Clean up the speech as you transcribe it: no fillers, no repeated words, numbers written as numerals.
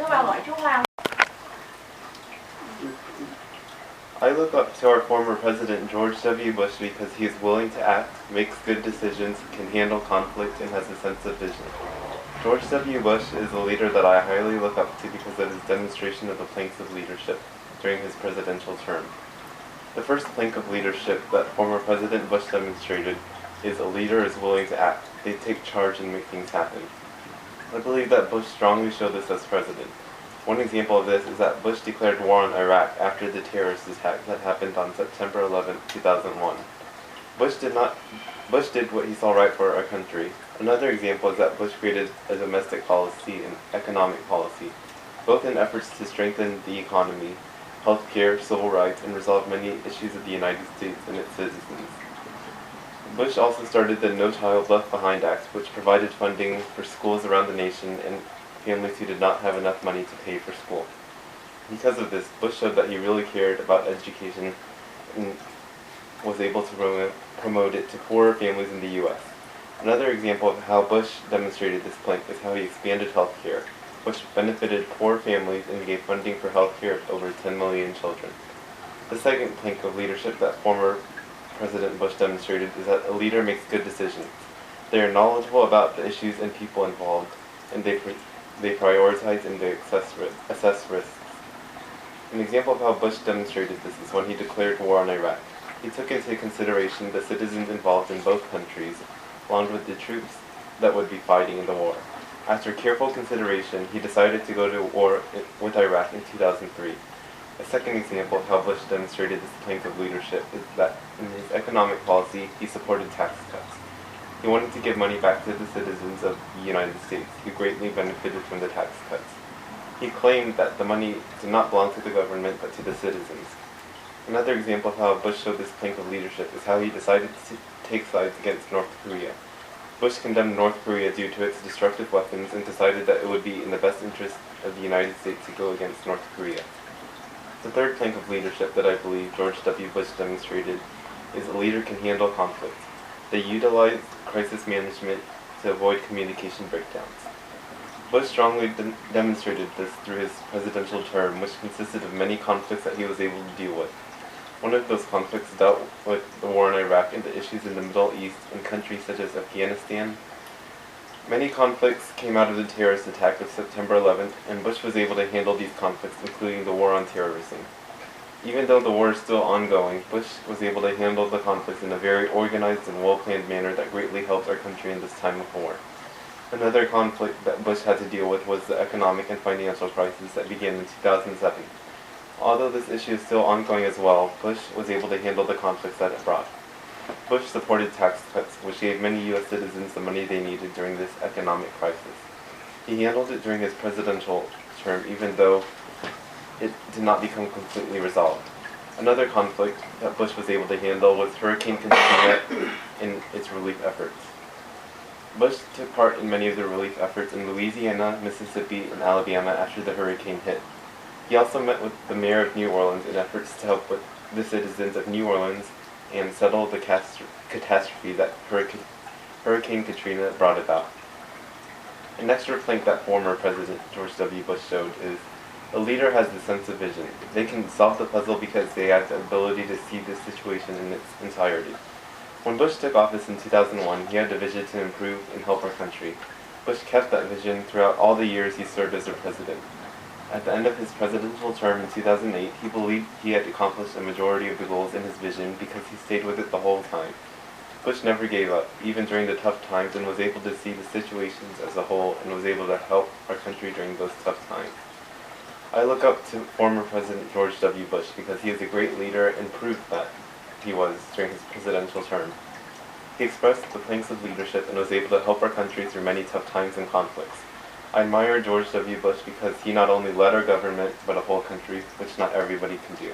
Thưa bà gọi Trung Hoàng. I look up to our former President George W. Bush because he is willing to act, makes good decisions, can handle conflict, and has a sense of vision. George W. Bush is a leader that I highly look up to because of his demonstration of the planks of leadership during his presidential term. The first plank of leadership that former President Bush demonstrated is a leader is willing to act. They take charge and make things happen. I believe that Bush strongly showed this as president. One example of this is that Bush declared war on Iraq after the terrorist attack that happened on September 11, 2001. Bush did what he saw right for our country. Another example is that Bush created a domestic policy and economic policy, both in efforts to strengthen the economy, healthcare, civil rights, and resolve many issues of the United States and its citizens. Bush also started the No Child Left Behind Act, which provided funding for schools around the nation and families who did not have enough money to pay for school. Because of this, Bush showed that he really cared about education and was able to promote it to poorer families in the U.S. Another example of how Bush demonstrated this plank is how he expanded health care, which benefited poor families and gave funding for health care of over 10 million children. The second plank of leadership that former President Bush demonstrated is that a leader makes good decisions. They are knowledgeable about the issues and people involved, and they prioritize and they assess risks. An example of how Bush demonstrated this is when he declared war on Iraq. He took into consideration the citizens involved in both countries, along with the troops that would be fighting in the war. After careful consideration, he decided to go to war with Iraq in 2003. A second example of how Bush demonstrated this plank of leadership is that in his economic policy, he supported tax cuts. He wanted to give money back to the citizens of the United States, who greatly benefited from the tax cuts. He claimed that the money did not belong to the government, but to the citizens. Another example of how Bush showed this plank of leadership is how he decided to take sides against North Korea. Bush condemned North Korea due to its destructive weapons and decided that it would be in the best interest of the United States to go against North Korea. The third plank of leadership that I believe George W. Bush demonstrated is a leader can handle conflict. They utilize crisis management to avoid communication breakdowns. Bush strongly demonstrated this through his presidential term, which consisted of many conflicts that he was able to deal with. One of those conflicts dealt with the war in Iraq and the issues in the Middle East and countries such as Afghanistan. Many conflicts came out of the terrorist attack of September 11th, and Bush was able to handle these conflicts, including the war on terrorism. Even though the war is still ongoing, Bush was able to handle the conflicts in a very organized and well-planned manner that greatly helped our country in this time of war. Another conflict that Bush had to deal with was the economic and financial crisis that began in 2007. Although this issue is still ongoing as well, Bush was able to handle the conflicts that it brought. Bush supported tax cuts, which gave many U.S. citizens the money they needed during this economic crisis. He handled it during his presidential term, even though it did not become completely resolved. Another conflict that Bush was able to handle was Hurricane Katrina and its relief efforts. Bush took part in many of the relief efforts in Louisiana, Mississippi, and Alabama after the hurricane hit. He also met with the mayor of New Orleans in efforts to help with the citizens of New Orleans and settle the catastrophe that Hurricane Katrina brought about. An extra plank that former President George W. Bush showed is a leader has the sense of vision. They can solve the puzzle because they have the ability to see the situation in its entirety. When Bush took office in 2001, he had a vision to improve and help our country. Bush kept that vision throughout all the years he served as our president. At the end of his presidential term in 2008, he believed he had accomplished a majority of the goals in his vision because he stayed with it the whole time. Bush never gave up, even during the tough times, and was able to see the situations as a whole and was able to help our country during those tough times. I look up to former President George W. Bush because he is a great leader and proved that he was during his presidential term. He expressed the planks of leadership and was able to help our country through many tough times and conflicts. I admire George W. Bush because he not only led our government, but a whole country, which not everybody can do.